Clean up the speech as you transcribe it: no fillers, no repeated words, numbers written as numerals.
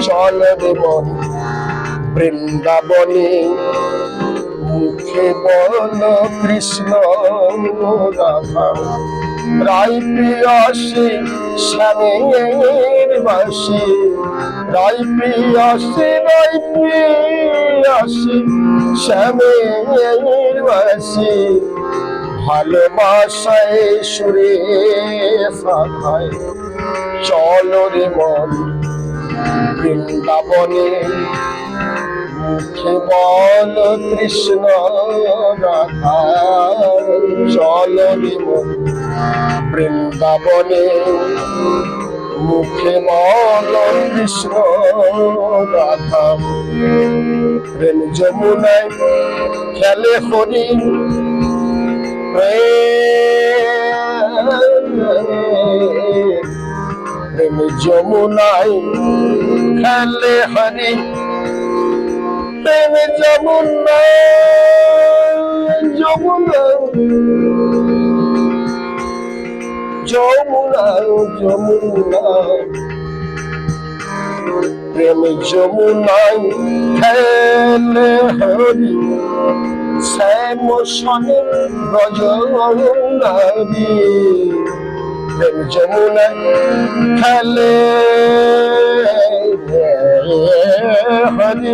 চল রে মন বৃন্দাবনে, মুখে বল কৃষ্ণ রাধা। রাই প্রিয়াসী শ্যামের বাসী, রাই প্রিয়াসী শ্যামের বাসী। ভালোবাসায় সুরে সাধায় চল রে মন বৃন্দাবনে, মুখে বল কৃষ্ণ রাধা। চল রে মন বৃন্দাবনে, মুখে বল কৃষ্ণ রাধা। প্রেম যমুনায় খেলে হরি, প্রেম যমুনায় খেলে হরি, প্রেম যমুনায় প্রেম যমুনায় খেলে হরি, শ্যাম সনে ব্রজ নারী। প্রেম যমুনায় খেলে হরি,